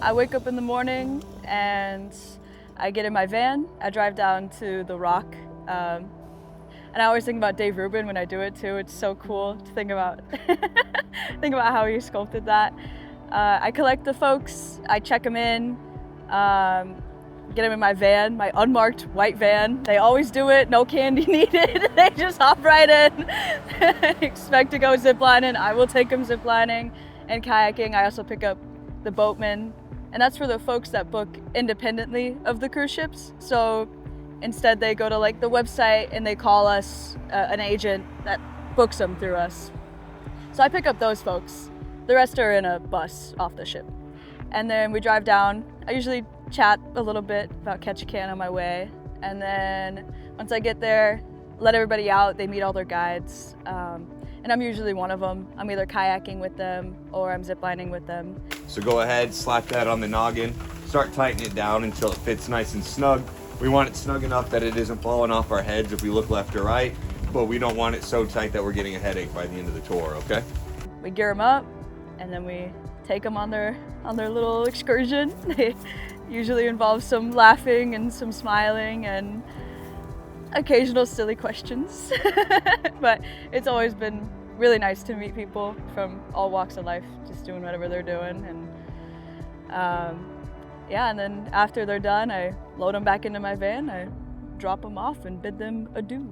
I wake up in the morning and I get in my van. I drive down to the Rock. And I always think about Dave Rubin when I do it too. It's so cool to think about think about how he sculpted that. I collect the folks, I check them in, get them in my van, my unmarked white van. They always do it, no candy needed. They just hop right in. Expect to go ziplining, I will take them ziplining and kayaking. I also pick up the boatmen, and that's for the folks that book independently of the cruise ships. So instead they go to like the website and they call us an agent that books them through us. So I pick up those folks. The rest are in a bus off the ship. And then we drive down. I usually chat a little bit about Ketchikan on my way. And then once I get there, let everybody out. They meet all their guides. And I'm usually one of them. I'm either kayaking with them or I'm ziplining with them. So go ahead, slap that on the noggin, start tightening it down until it fits nice and snug. We want it snug enough that it isn't falling off our heads if we look left or right, but we don't want it so tight that we're getting a headache by the end of the tour, okay? We gear them up and then we take them on their little excursion. They usually involve some laughing and some smiling and occasional silly questions. But it's always been really nice to meet people from all walks of life, just doing whatever they're doing. And yeah, and then after they're done, I load them back into my van, I drop them off and bid them adieu.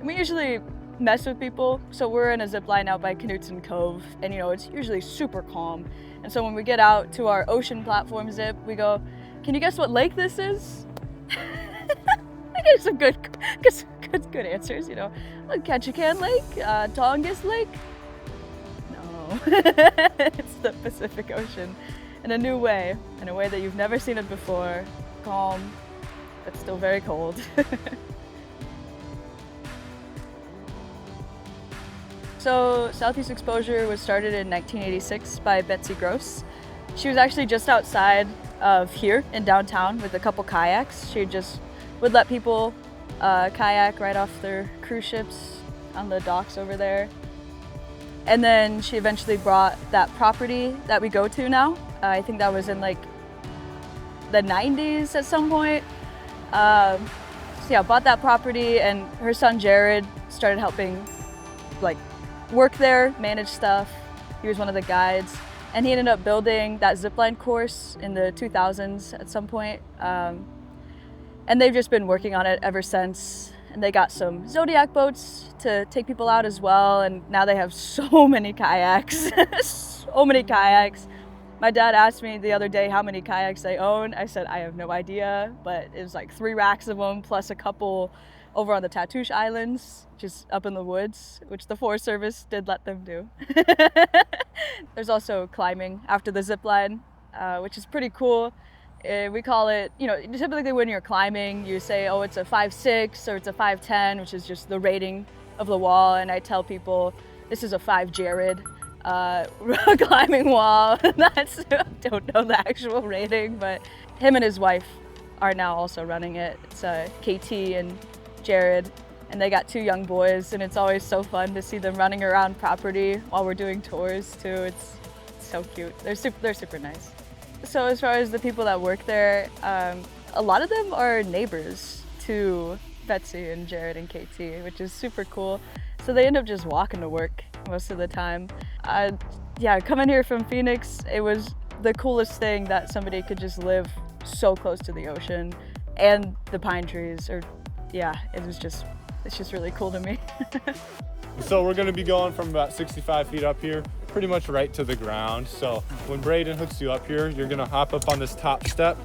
We usually mess with people, so we're in a zip line out by Knutson Cove, and you know, it's usually super calm. And so when we get out to our ocean platform zip, we go, "Can you guess what lake this is?" I get some good answers, you know. Ketchikan Lake, Tongass Lake. No, it's the Pacific Ocean in a new way, in a way that you've never seen it before. Calm, but still very cold. So Southeast Exposure was started in 1986 by Betsy Gross. She was actually just outside of here in downtown with a couple kayaks. She just would let people kayak right off their cruise ships on the docks over there. And then she eventually brought that property that we go to now. I think that was in like the 90s at some point. So yeah, bought that property, and her son Jared started helping like work there, manage stuff. He was one of the guides, and he ended up building that zipline course in the 2000s at some point. And they've just been working on it ever since. And they got some Zodiac boats to take people out as well, and now they have so many kayaks. So many kayaks. My dad asked me the other day how many kayaks they own. I said, I have no idea, but it was like 3 racks of them, plus a couple over on the Tatoosh Islands, just up in the woods, which the Forest Service did let them do. There's also climbing after the zip line, which is pretty cool. We call it, you know, typically when you're climbing, you say, oh, it's a 5'6" or it's a 5'10", which is just the rating of the wall. And I tell people, this is a 5 Jared climbing wall. That's, I don't know the actual rating, but him and his wife are now also running it. It's KT and Jared, and they got 2 young boys, and it's always so fun to see them running around property while we're doing tours too. It's so cute. They're super nice. So as far as the people that work there, a lot of them are neighbors to Betsy and Jared and KT, which is super cool. So they end up just walking to work most of the time. Yeah, coming here from Phoenix, it was the coolest thing that somebody could just live so close to the ocean and the pine trees. Yeah, it's just really cool to me. So we're gonna be going from about 65 feet up here, pretty much right to the ground. So when Braden hooks you up here, you're gonna hop up on this top step.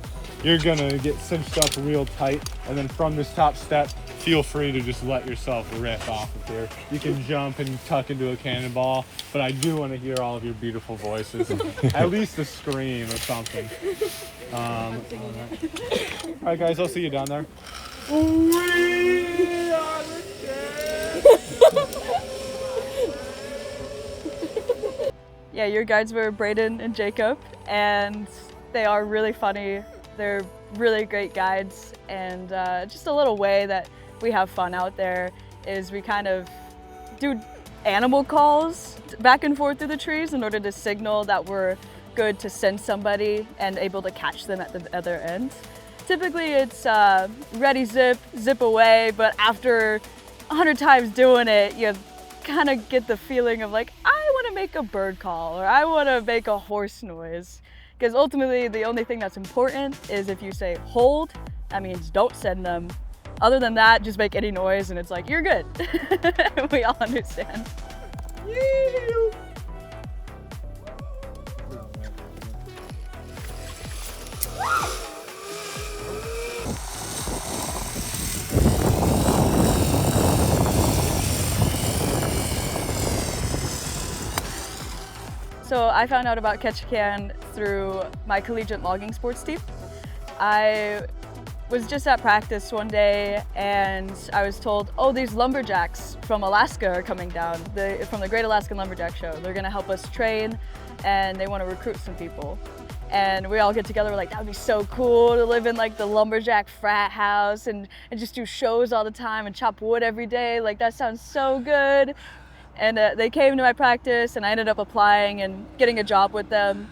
You're gonna get cinched up real tight, and then from this top step, feel free to just let yourself rip off of here. You can jump and tuck into a cannonball, but I do wanna hear all of your beautiful voices, at least a scream or something. All right guys, I'll see you down there. We are the Yeah, your guides were Braden and Jacob, and they are really funny. They're really great guides, and just a little way that we have fun out there is we kind of do animal calls back and forth through the trees in order to signal that we're good to send somebody and able to catch them at the other end. Typically it's ready, zip, zip away, but after 100 times doing it, you kind of get the feeling of like, I want to make a bird call or I want to make a horse noise. Because ultimately the only thing that's important is if you say hold, that means don't send them. Other than that, just make any noise and it's like, you're good. We all understand. So I found out about Ketchikan through my collegiate logging sports team. I was just at practice one day and I was told, oh, these lumberjacks from Alaska are coming down, from the Great Alaskan Lumberjack Show. They're gonna help us train and they wanna recruit some people. And we all get together, we're like, that would be so cool to live in like the lumberjack frat house and just do shows all the time and chop wood every day. Like that sounds so good. And they came to my practice and I ended up applying and getting a job with them.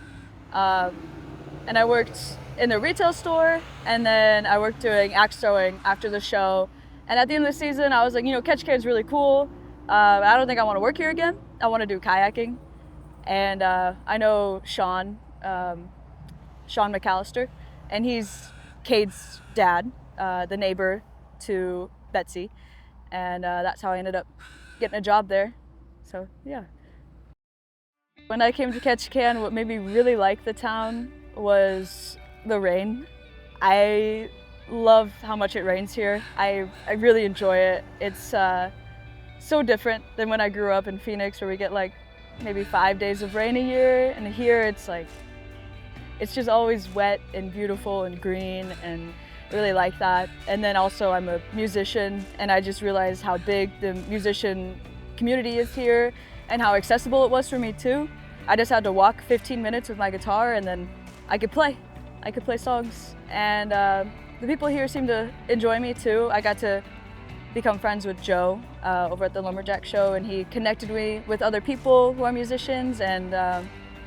And I worked in the retail store and then I worked doing axe throwing after the show. And at the end of the season, I was like, you know, Ketchikan's really cool. I don't think I want to work here again. I want to do kayaking. And I know Sean McAllister, and he's Cade's dad, the neighbor to Betsy. And that's how I ended up getting a job there. So, yeah. When I came to Ketchikan, what made me really like the town was the rain. I love how much it rains here. I really enjoy it. It's so different than when I grew up in Phoenix where we get like maybe 5 days of rain a year, and here it's like, it's just always wet and beautiful and green, and I really like that. And then also I'm a musician and I just realized how big the musician community is here and how accessible it was for me too. I just had to walk 15 minutes with my guitar and then I could play songs. And the people here seem to enjoy me too. I got to become friends with Joe over at the Lumberjack Show, and he connected me with other people who are musicians, and I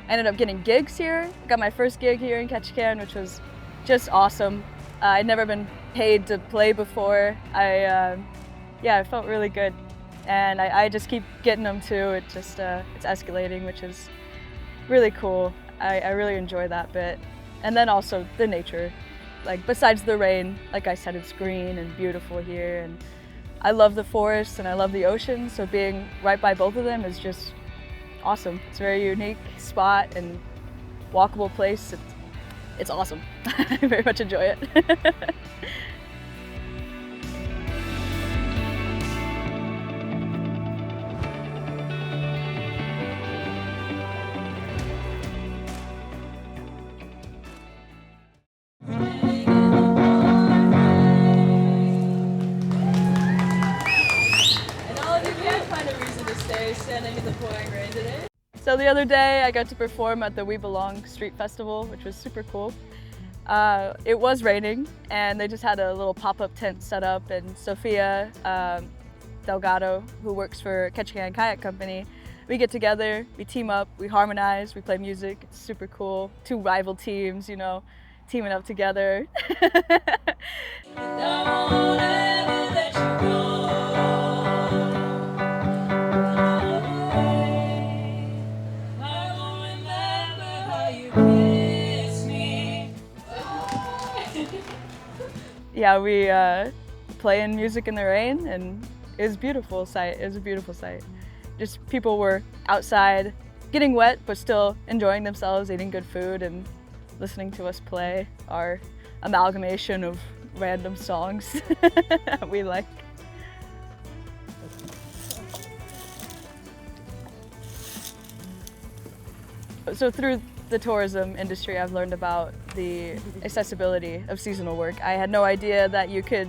ended up getting gigs here. I got my first gig here in Ketchikan, which was just awesome. I'd never been paid to play before. I felt really good. And I just keep getting them too. It just, it's escalating, which is really cool. I really enjoy that bit. And then also the nature. Like besides the rain, like I said, it's green and beautiful here. And I love the forest and I love the ocean. So being right by both of them is just awesome. It's a very unique spot and walkable place. It's awesome. I very much enjoy it. Standing in the pouring rain today. So the other day I got to perform at the We Belong Street Festival, which was super cool. It was raining and they just had a little pop-up tent set up, and Sophia Delgado, who works for Ketchikan Kayak Company, we get together, we team up, we harmonize, we play music. It's super cool. Two rival teams, you know, teaming up together. Yeah, we playing music in the rain, and it was a beautiful sight. It was a beautiful sight. Just people were outside getting wet, but still enjoying themselves, eating good food, and listening to us play our amalgamation of random songs that we like. So through the tourism industry, I've learned about the accessibility of seasonal work. I had no idea that you could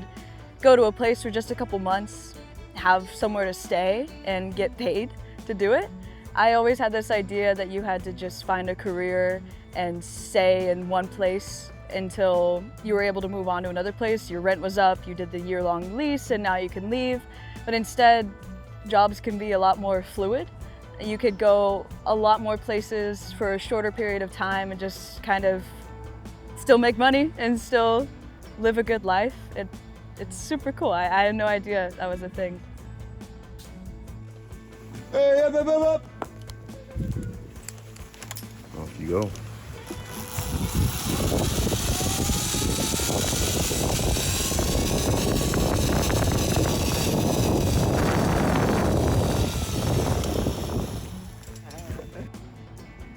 go to a place for just a couple months, have somewhere to stay, and get paid to do it. I always had this idea that you had to just find a career and stay in one place until you were able to move on to another place. Your rent was up, you did the year-long lease, and now you can leave. But instead, jobs can be a lot more fluid. You could go a lot more places for a shorter period of time and just kind of still make money and still live a good life. It's super cool. I had no idea that was a thing. Hey, up. Off you go.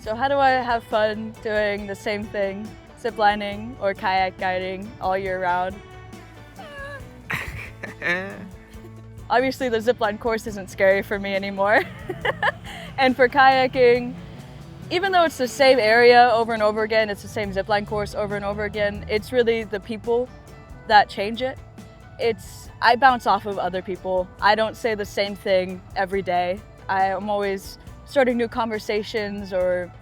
So how do I have fun doing the same thing, ziplining or kayak guiding all year round? Obviously the zipline course isn't scary for me anymore. And for kayaking, even though it's the same area over and over again, it's the same zipline course over and over again, it's really the people that change it. I bounce off of other people. I don't say the same thing every day. I'm always starting new conversations or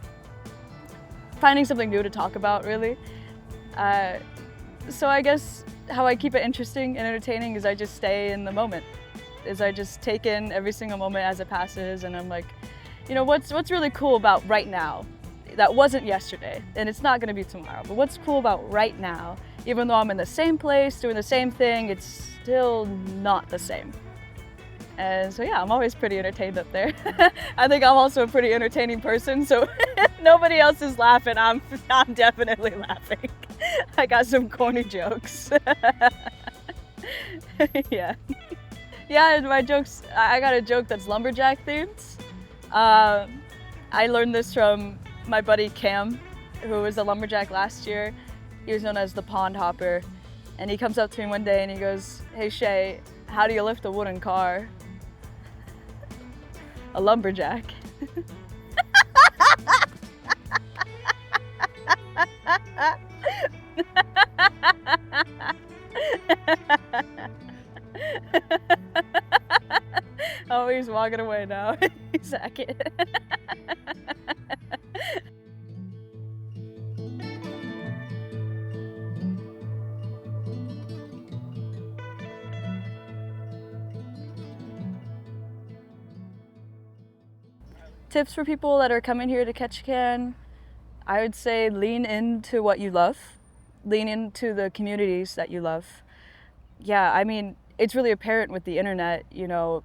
finding something new to talk about, really. So I guess how I keep it interesting and entertaining is I just stay in the moment. I just take in every single moment as it passes, and I'm like, you know, what's really cool about right now that wasn't yesterday, and it's not gonna be tomorrow, but what's cool about right now? Even though I'm in the same place, doing the same thing, it's still not the same. And so yeah, I'm always pretty entertained up there. I think I'm also a pretty entertaining person, so if nobody else is laughing, I'm definitely laughing. I got some corny jokes. Yeah. Yeah, and my jokes, I got a joke that's lumberjack themed. I learned this from my buddy Cam, who was a lumberjack last year. He was known as the pond hopper. And he comes up to me one day and he goes, "Hey Shea, how do you lift a wooden car?" A lumberjack. Oh, he's walking away now. He's second. Tips for people that are coming here to Ketchikan, I would say lean into what you love. Lean into the communities that you love. Yeah, I mean, it's really apparent with the internet, you know,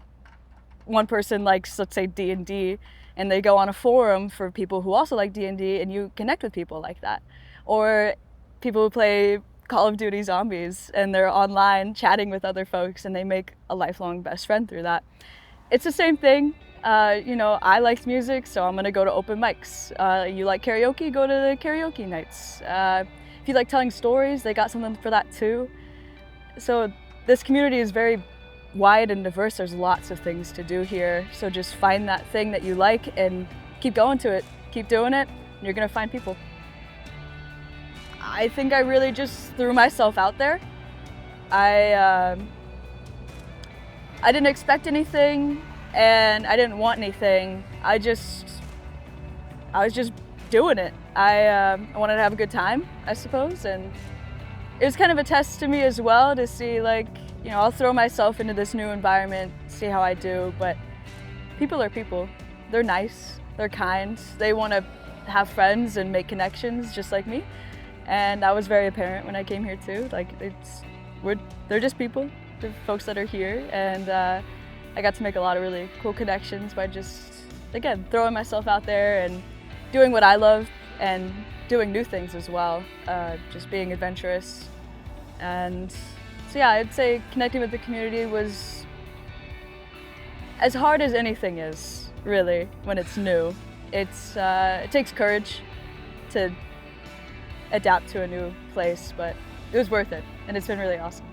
one person likes, let's say, D&D, and they go on a forum for people who also like D&D, and you connect with people like that. Or people who play Call of Duty Zombies, and they're online chatting with other folks, and they make a lifelong best friend through that. It's the same thing. You know, I like music, so I'm gonna go to open mics. You like karaoke, go to the karaoke nights. If you like telling stories, they got something for that too. So this community is very wide and diverse. There's lots of things to do here. So just find that thing that you like and keep going to it. Keep doing it, and you're gonna find people. I think I really just threw myself out there. I didn't expect anything, and I didn't want anything. I was just doing it. I wanted to have a good time, I suppose, and it was kind of a test to me as well to see, like, you know, I'll throw myself into this new environment, see how I do, but people are people. They're nice, they're kind, they want to have friends and make connections just like me, and that was very apparent when I came here too. Like, they're just people, the folks that are here, and I got to make a lot of really cool connections by just, again, throwing myself out there and doing what I love and doing new things as well, just being adventurous. And so yeah, I'd say connecting with the community was as hard as anything is, really, when it's new. It takes courage to adapt to a new place, but it was worth it, and it's been really awesome.